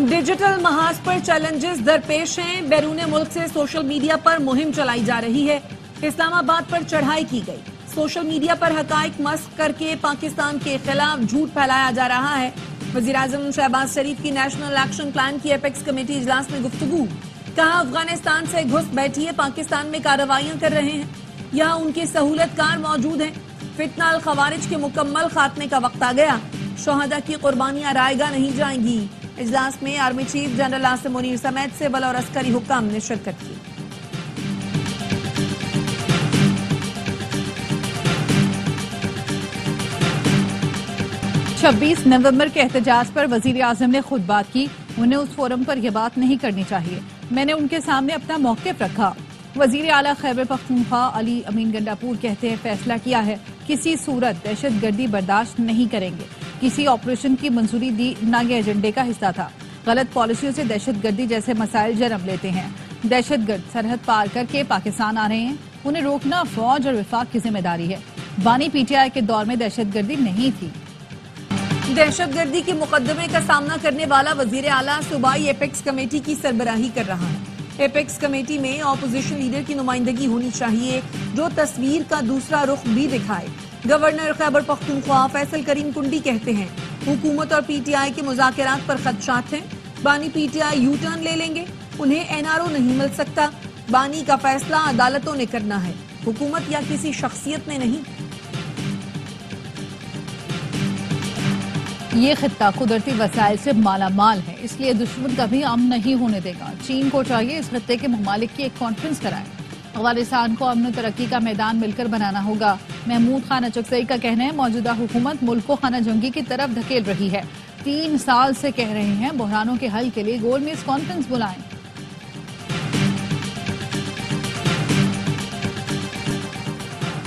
Digital महाज पर challenges दरपेश हैं। बैरून मुल्क से सोशल मीडिया पर मुहिम चलाई जा रही है। इस्लामाबाद पर चढ़ाई की गई। सोशल मीडिया पर हकाइक मस्क करके पाकिस्तान के खिलाफ झूठ फैलाया जा रहा है। वज़ीर-ए-आज़म शहबाज शरीफ की नेशनल एक्शन प्लान की एपेक्स कमेटी इजलास में गुफ्तगू। कहा, अफगानिस्तान से घुस बैठिए, पाकिस्तान में कार्रवाइयां कर रहे हैं, यहाँ उनके सहूलतकार मौजूद हैं। फितना अल खवारिज के मुकम्मल खात्मे का वक्त आ गया। शोहदा की कुर्बानियां रायगा नहीं जाएंगी। इजलास में army chief general Asim Munir समेत सिविल और अस्करी हुक्काम ने शिरकत की। छब्बीस नवंबर के एहतजाज पर वजीर आजम ने खुद बात की। उन्हें उस फोरम पर यह बात नहीं करनी चाहिए। मैंने उनके सामने अपना मौक़िफ़ रखा। वजीर आला खैबर पख्तूनख्वा अली अमीन गंडापुर कहते हैं, फैसला किया है, किसी सूरत दहशतगर्दी बर्दाश्त नहीं करेंगे। किसी ऑपरेशन की मंजूरी दी न ये एजेंडे का हिस्सा था। गलत पॉलिसियों से दहशतगर्दी जैसे मसाइल जन्म लेते हैं। दहशतगर्द सरहद पार करके पाकिस्तान आ रहे हैं, उन्हें रोकना फौज और विफाक की जिम्मेदारी है। बानी पीटीआई के दौर में दहशतगर्दी नहीं थी। दहशतगर्दी के मुकदमे का सामना करने वाला वजीर आला सूबाई एपेक्स कमेटी की सरबराही कर रहा है। एपेक्स कमेटी में ऑपोजिशन लीडर की नुमाइंदगी होनी चाहिए, जो तस्वीर का दूसरा रुख भी दिखाए। गवर्नर खैबर पख्तूनख्वा फैसल करीम कुंडी कहते हैं, हुकूमत और पीटीआई के मुज़ाकरात पर खदशात हैं। बानी पीटीआई यू टर्न ले लेंगे, उन्हें एनआरओ नहीं मिल सकता। बानी का फैसला अदालतों ने करना है, हुकूमत या किसी शख्सियत ने नहीं। ये खित्ता कुदरती वसाइल से मालामाल है, इसलिए दुश्मन कभी अमन नहीं होने देगा। चीन को चाहिए इस खित्ते के ममालिक की एक कॉन्फ्रेंस कराए। अफगानिस्तान को अमन तरक्की का मैदान मिलकर बनाना होगा। महमूद खान अचकजई का कहना है, मौजूदा हुकूमत मुल्क को खाना जंगी की तरफ धकेल रही है। 3 साल से कह रहे हैं, बहरानों के हल के लिए गोलमेज कॉन्फ्रेंस बुलाएं।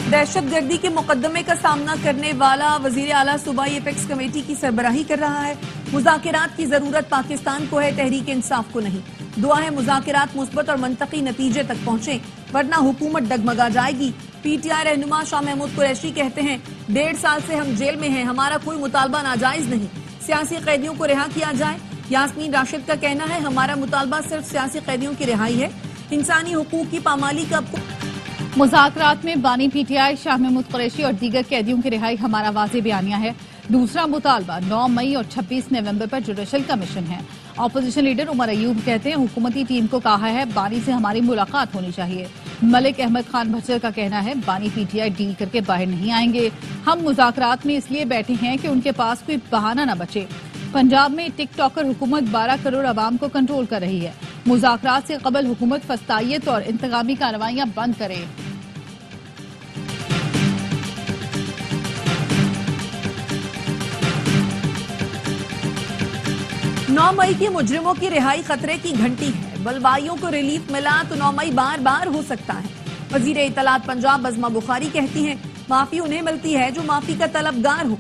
दहशतगर्दी के मुकदमे का सामना करने वाला वजीर आला सूबाई एपेक्स कमेटी की सरबराही कर रहा है। मुज़ाकरात की जरूरत पाकिस्तान को है, तहरीक इंसाफ को नहीं। दुआ है मुज़ाकरात मुस्बत और मंतकी नतीजे तक पहुंचे, वरना हुकूमत डगमगा जाएगी। पीटीआई रहनुमा शाह महमूद कुरैशी कहते हैं, 1.5 साल से हम जेल में हैं, हमारा कोई मुतालबा नाजायज नहीं, सियासी कैदियों को रिहा किया जाए। यास्मीन राशिद का कहना है, हमारा मुतालबा सिर्फ सियासी कैदियों की रिहाई है, इंसानी हुकूक की पामाली का। मुज़ाकरात में बानी पीटीआई शाह महमूद कुरैशी और दीगर कैदियों की रिहाई हमारा वाज़ेह बयानिया है। दूसरा मुतालबा 9 मई और 26 नवंबर पर जुडिशल कमीशन है। ऑपोजिशन लीडर उमर अयूब कहते हैं, हुकूमती टीम को कहा है, बानी से हमारी मुलाकात होनी चाहिए। मलिक अहमद खान भचर का कहना है, बानी पीटीआई डील करके बाहर नहीं आएंगे। हम मुज़ाकरात में इसलिए बैठे हैं कि उनके पास कोई बहाना न बचे। पंजाब में टिकटॉकर हुकूमत 12 करोड़ आवाम को कंट्रोल कर रही है। मुज़ाकरात से कबल हुकूमत फस्तायत और इंतकामी कार्रवाइयां बंद करे। 9 मई के मुजरिमों की रिहाई खतरे की घंटी है। बलवाइयों को रिलीफ मिला तो 9 मई बार बार हो सकता है। वजीर इत्तलात पंजाब बज़मा बुखारी कहती हैं, माफी उन्हें मिलती है जो माफी का तलबगार हो।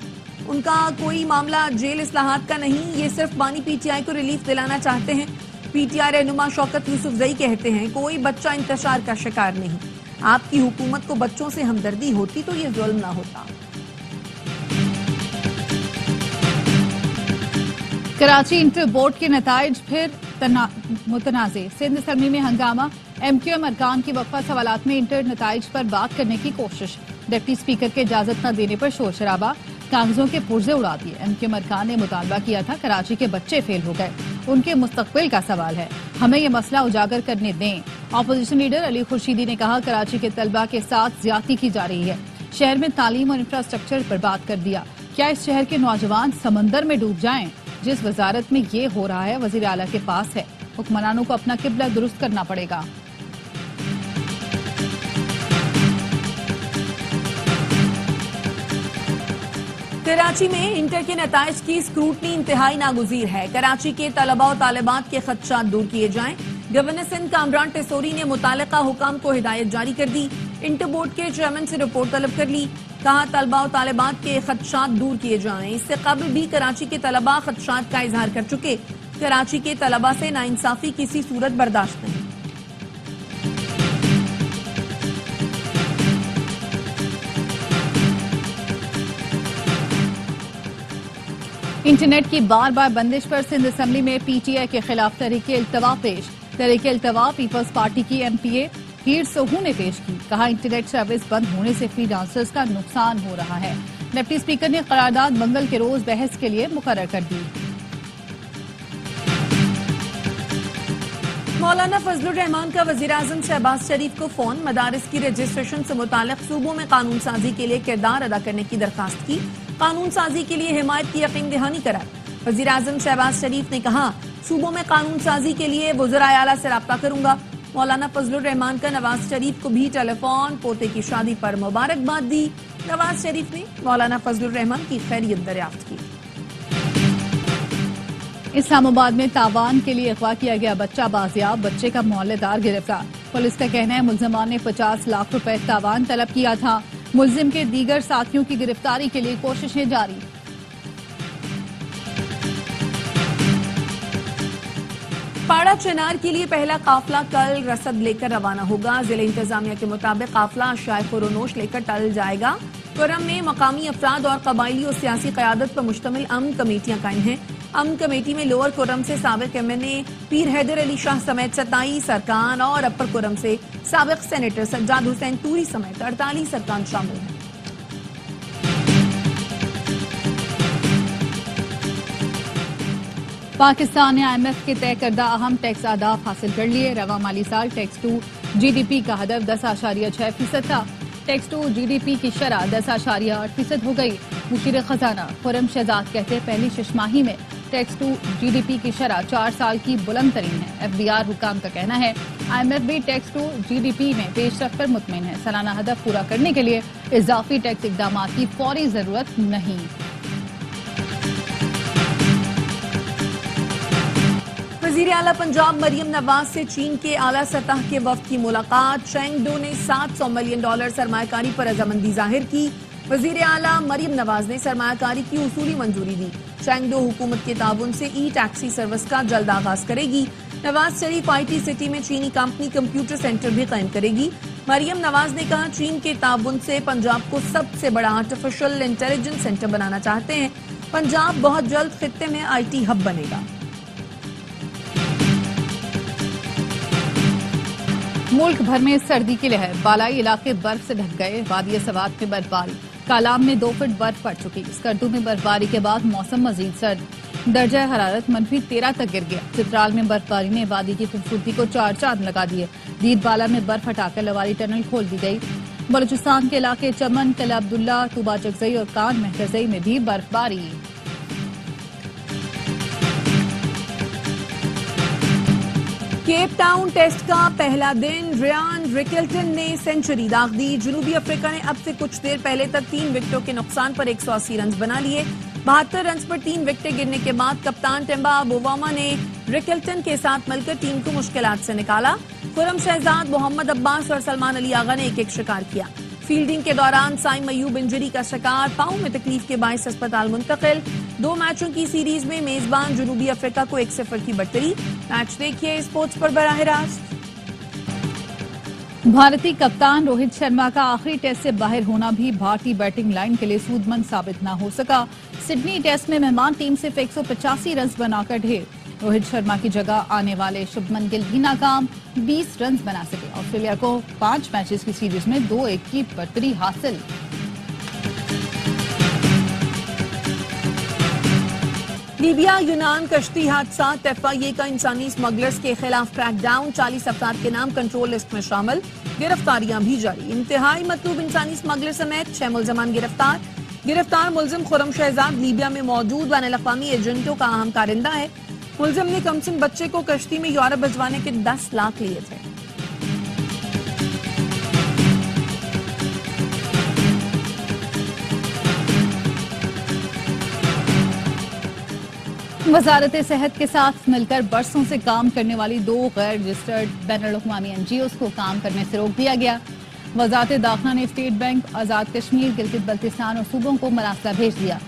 उनका कोई मामला जेल इस्लाहात का नहीं, ये सिर्फ बानी पीटीआई को रिलीफ दिलाना चाहते हैं। पीटीआई रहनुमा शौकत यूसुफजई कहते हैं, कोई बच्चा इंतशार का शिकार नहीं। आपकी हुकूमत को बच्चों से हमदर्दी होती तो ये जुल्म ना होता। कराची इंटर बोर्ड के नताइज फिर मुतनाज़े। सिंध असम्बली में हंगामा। एमक्यूएम अरकान की वक्फा सवालात में इंटर नताइज पर बात करने की कोशिश। डिप्टी स्पीकर के इजाजत न देने पर शोर शराबा, कागजों के पुर्जे उड़ा दिए। एमक्यूएम अरकान ने मुतालबा किया था, कराची के बच्चे फेल हो गए, उनके मुस्तकबिल का सवाल है, हमें ये मसला उजागर करने दें। ऑपोजिशन लीडर अली खुर्शीदी ने कहा, कराची के तलबा के साथ ज्यादती की जा रही है। शहर में तालीम और इंफ्रास्ट्रक्चर पर बात कर दिया। क्या इस शहर के नौजवान समंदर में डूब जाएं? जिस वजारत में ये हो रहा है वजीर आला के पास है। हुक्मरानों को अपना किबला दुरुस्त करना पड़ेगा। कराची में इंटर के नताइज की स्क्रूटनी इंतहाई नागुजीर है। कराची के तलबा और तालिबात के खदशात दूर किए जाएं। गवर्नर सिंध कामरान टेसोरी ने मुतालिका हुकाम को हिदायत जारी कर दी। इंटर बोर्ड के चेयरमैन से रिपोर्ट तलब कर ली। कहा, तलबा और तालिबात के खदशात दूर किए जाएं। इससे कबल भी कराची के तलबा खदशात का इजहार कर चुके। कराची के तलबा से नाइंसाफी किसी सूरत बर्दाश्त नहीं। इंटरनेट की बार बार बंदिश पर सिंध असेंबली में पीटीआई के खिलाफ तहरीके इल्तवा पेश। तहरीके इल्तवा पीपल्स पार्टी की एमपीए हीर सोहू ने पेश की। कहा, इंटरनेट सर्विस बंद होने से फ्रीलांसर्स का नुकसान हो रहा है। डिप्टी स्पीकर ने करारदाद मंगल के रोज बहस के लिए मुकर्रर कर दी। मौलाना फजलुर रहमान का वजीर-ए-आजम शहबाज शरीफ को फोन। मदारिस की रजिस्ट्रेशन से मुतालिक सूबों में कानून साजी के लिए किरदार अदा करने की दरखास्त की। कानून साजी के लिए हिमायत की यकीन दहानी कराई। वजीर-ए-आजम शहबाज शरीफ ने कहा, सूबों में कानून साजी के लिए वज़राए आला से राब्ता करूंगा। मौलाना फजलुर रहमान का नवाज शरीफ को भी टेलीफोन। पोते की शादी पर मुबारकबाद दी। नवाज शरीफ ने मौलाना फजलुर रहमान की खैरियत दरियाफ्त की। इस्लामाबाद में तावान के लिए अगवा किया गया बच्चा बाजियाब। बच्चे का मोहल्लेदार गिरफ्तार। पुलिस का कहना है मुलजमान ने 50 लाख रुपए तावान तलब किया था। मुलजिम के दीगर साथियों की गिरफ्तारी के लिए कोशिशें जारी। पाड़ा चनार के लिए पहला काफिला कल रसद लेकर रवाना होगा। जिले इंतजामिया के मुताबिक काफिला अशाए खुरोनोश लेकर टल जाएगा। कुरम में मकामी अफराद और कबायली और सियासी क़यादत पर मुश्तमिल अमन कमेटियां कायम हैं। अमन कमेटी में लोअर कुरम से साबिक एमएनए पीर हैदर अली शाह समेत 27 अरकान और अपर कुरम से साबिक सेनेटर सज्जाद हुसैन तूरी समेत 48 अरकान शामिल हैं। पाकिस्तान ने IMF के तय करदा अहम टैक्स आदाफ हासिल कर लिए। रवा माली साल टैक्स टू GDP का हदफ 10.6% था। टैक्स टू GDP की शरह 10.8% हो गई। मुशीर खजाना खुरम शहजाद कहते पहली छमाही में टैक्स टू GDP की शरह 4 साल की बुलंद तरीन है। FBR हुकाम का कहना है IMF भी टैक्स टू GDP में पेशरफ पर मुतमिन है। सालाना हदफ पूरा करने के लिए इजाफी टैक्स इकदाम की फौरी जरूरत नहीं। वज़ीर आला पंजाब मरियम नवाज से चीन के आला सतह के वफ्द की मुलाकात। चेंगडो ने $700 मिलियन सरमायाकारी पर रजामंदी जाहिर की। वज़ीर आला मरियम नवाज ने सरमायाकारी की उसूली मंजूरी दी। चेंगडो हुकूमत के ताउन से टैक्सी सर्विस का जल्द आगाज करेगी। नवाज शरीफ IT सिटी में चीनी कंपनी कंप्यूटर सेंटर भी कायम करेगी। मरियम नवाज ने कहा, चीन के ताउन से पंजाब को सबसे बड़ा आर्टिफिशियल इंटेलिजेंस सेंटर बनाना चाहते हैं। पंजाब बहुत जल्द खित्ते में IT हब बनेगा। मुल्क भर में सर्दी की लहर। बालाई इलाके बर्फ से ढक गए। वादी सवात में बर्फबारी। कालाम में 2 फुट बर्फ पड़ चुकी। स्कर्दू में बर्फबारी के बाद मौसम मजीद सर्द। दर्जा हरारत -13 तक गिर गया। चित्राल में बर्फबारी ने वादी की खूबसूरती को 4 चांद लगा दिए। दीदबाला में बर्फ हटाकर लवारी टनल खोल दी गई। बलूचिस्तान के इलाके चमन, किला अब्दुल्ला, तूबा जगजई और कान महतजई में भी बर्फबारी। केप टाउन टेस्ट का पहला दिन। रियान रिकल्टन ने सेंचुरी दाग दी। जनूबी अफ्रीका ने अब से कुछ देर पहले तक 3 विकेटों के नुकसान पर 180 रन बना लिए। 72 रन पर 3 विकेटें गिरने के बाद कप्तान टेम्बा बोवामा ने रिकल्टन के साथ मिलकर टीम को मुश्किलात से निकाला। खुरम शहजाद, मोहम्मद अब्बास और सलमान अली आगा ने एक शिकार किया। फील्डिंग के दौरान साइम अयूब इंजरी का शिकार। पांव में तकलीफ के बायस अस्पताल मुंतकिल। 2 मैचों की सीरीज में मेजबान जनूबी अफ्रीका को 1-0 की बढ़तरी। मैच देखिए स्पोर्ट्स पर बराह रास्त। भारतीय कप्तान रोहित शर्मा का आखिरी टेस्ट से बाहर होना भी भारतीय बैटिंग लाइन के लिए सूदमंद साबित न हो सका। सिडनी टेस्ट में मेहमान टीम सिर्फ 185 रन बनाकर ढेर। रोहित शर्मा की जगह आने वाले शुभमन गिल भी नाकाम। 20 रन बना सके। ऑस्ट्रेलिया को 5 मैचेस की सीरीज में 2-1 की बढ़तरी हासिल। लीबिया यूनान कश्ती हादसा। FIA का इंसानी स्मगलर्स के खिलाफ क्रैकडाउन। 40 अफराद के नाम कंट्रोल लिस्ट में शामिल। गिरफ्तारियां भी जारी। इंतहाई मतलूब इंसानी स्मगलर समेत 6 मुलजमान गिरफ्तार। गिरफ्तार मुलजिम खुरम शहजाद लीबिया में मौजूद बैनुल-अक़वामी एजेंटों का अहम कारिंदा है। मुलजिम ने कमसिन बच्चे को कश्ती में यूरोप भिजवाने के 10 लाख लिए थे। वजारत सेहत के साथ मिलकर बरसों से काम करने वाली 2 गैर रजिस्टर्ड बैनुल-अक़वामी NGOs को काम करने से रोक दिया गया। वजारत दाखिला ने स्टेट बैंक, आजाद कश्मीर, गिलगित बल्तिस्तान और सूबों को मरासला भेज दिया।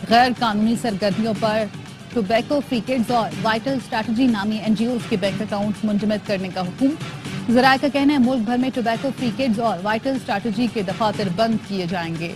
गैर कानूनी सरगर्मियों पर टोबैको फ्री किड्स और वाइटल स्ट्रैटेजी नामी NGOs के बैंक अकाउंट मुंजमद करने का हुक्म। ज़राए का कहना है मुल्क भर में टोबैको फ्री किड्स और वाइटल स्ट्रैटेजी के दफातर बंद किए जाएंगे।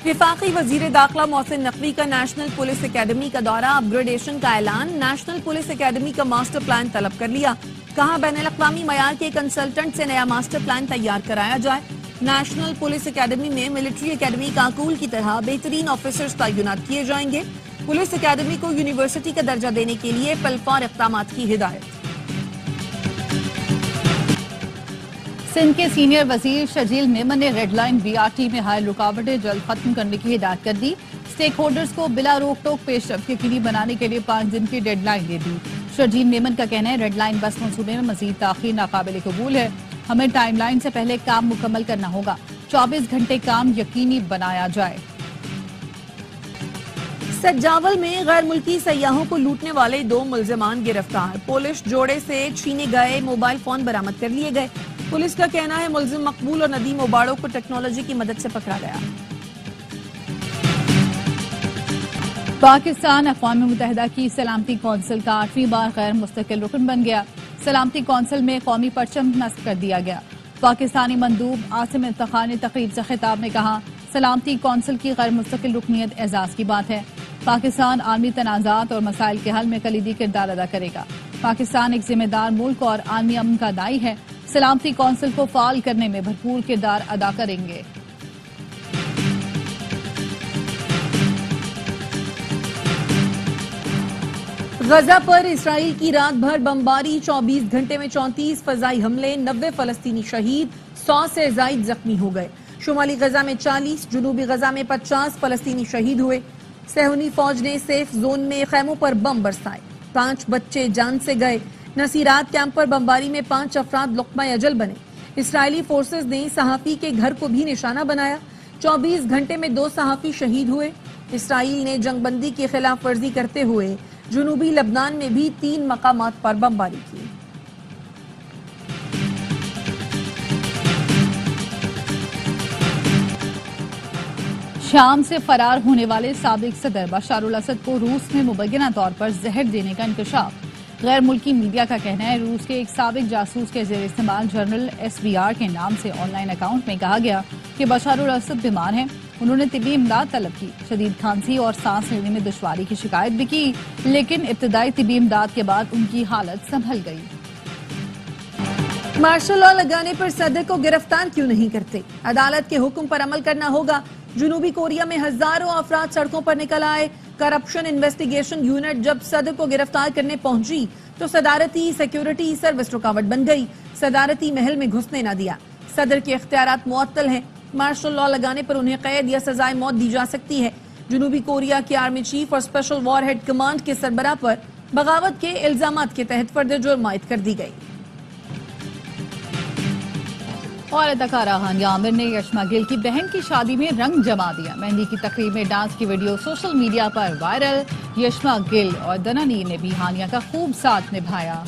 विफाकी वजीर दाखिला मोहसिन नकवी का नेशनल पुलिस एकेडमी का दौरा, अपग्रेडेशन का ऐलान। नेशनल पुलिस एकेडमी का मास्टर प्लान तलब कर लिया। कहा बैनुल-अक़वामी मयार के कंसल्टेंट से नया मास्टर प्लान तैयार कराया जाए। नेशनल पुलिस एकेडमी में मिलिट्री एकेडमी काकूल की तरह बेहतरीन ऑफिसर्स तैनात किए जाएंगे। पुलिस एकेडमी को यूनिवर्सिटी का दर्जा देने के लिए पलफार इक़दाम की हिदायत। सिंध के सीनियर वजीर शजील मेमन ने रेड लाइन BRT में हायल रुकावटें जल्द खत्म करने की हिदायत कर दी। स्टेक होल्डर्स को बिला रोक टोक पेशरफ यकीनी बनाने के लिए 5 दिन की डेडलाइन दे दी। शजील मेमन का कहना है, रेड लाइन बस मंसूबे में मजीद ताखीर नाकाबिल कबूल है। हमें टाइमलाइन से पहले काम मुकम्मल करना होगा। 24 घंटे काम यकीनी बनाया जाए। सज्जावल में गैर मुल्की सयाहों को लूटने वाले 2 मुल्जिमान गिरफ्तार। पुलिस जोड़े से छीने गए मोबाइल फोन बरामद कर लिए गए। पुलिस का कहना है, मुल्जिम मकबूल और नदीम ओबाड़ो को टेक्नोलॉजी की मदद से पकड़ा गया। पाकिस्तान अक़वाम मुत्तहिदा की सलामती कौंसिल का 8वीं बार गैर मुस्तकिल रुकन बन गया। सलामती कौंसिल में कौमी परचम नस्ब कर दिया गया। पाकिस्तानी मंदूब आसिम इफ्तिखार ने तकरीब से खिताब में कहा, सलामती कौंसिल की गैर मुस्तकिल रुकनीत एजाज की बात है। पाकिस्तान आलमी तनाज़ात और मसाइल के हल में कलीदी किरदार अदा करेगा। पाकिस्तान एक जिम्मेदार मुल्क और आलमी अमन का दाई है। सलामती कौंसिल को फाल करने में भरपूर किरदार अदा करेंगे। गजा पर इसराइल की रात भर बमबारी, 24 घंटे में 34 फजाई हमले, 90 फलस्तीनी शहीद, 100 से जायद जख्मी हो गए। शुमाली गजा में 40, जुनूबी गजा में 50 फलस्तीनी शहीद हुए। सेहूनी फौज ने सेफ जोन में खैमों पर बम बरसाए, 5 बच्चे जान से गए। नसीरात कैंप पर बमबारी में 5 अफराद लुक़मा अजल बने। इसराइली फोर्सेस ने सहाफी के घर को भी निशाना बनाया। 24 घंटे में 2 सहाफी शहीद हुए। इसराइल ने जंगबंदी की खिलाफ वर्जी करते हुए जुनूबी लबनान में भी 3 मकामात पर बमबारी की। शाम से फरार होने वाले साबिक सदर बशारुल असद को रूस में मुबैना तौर पर जहर देने का इंकशाफ। गैर मुल्की मीडिया का कहना है, रूस के एक साबिक जासूस के जेर इस्तेमाल जनरल SVR के नाम से ऑनलाइन अकाउंट में कहा गया कि बशारुल असद बीमार हैं। उन्होंने तिब्बी इमदाद तलब की। शदीद खांसी और सांस लेने में दुश्वारी की शिकायत भी की, लेकिन इब्तदाई तिब्बी इमदाद के बाद उनकी हालत संभल गई। मार्शल लॉ लगाने पर सदर को गिरफ्तार क्यों नहीं करते? अदालत के हुक्म पर अमल करना होगा। जुनूबी कोरिया में हजारों अफराद सड़कों पर निकल आए। करप्शन इन्वेस्टिगेशन यूनिट जब सदर को गिरफ्तार करने पहुंची तो सदारती सिक्योरिटी सर्विस रुकावट बन गई। सदारती महल में घुसने न दिया। सदर के इख्तियारात मुअत्तल हैं। मार्शल लॉ लगाने पर उन्हें कैद या सजाए मौत दी जा सकती है। जुनूबी कोरिया के आर्मी चीफ और स्पेशल वॉर हेड कमांड के सरबराह पर बगावत के इल्जामात के तहत फर्द जुर्म आयद कर दी गई। और अदाकारा हानिया आमिर ने यशमा गिल की बहन की शादी में रंग जमा दिया। मेहंदी की तकरीब में डांस की वीडियो सोशल मीडिया पर वायरल। यशमा गिल और दनानी ने भी हानिया का खूब साथ निभाया।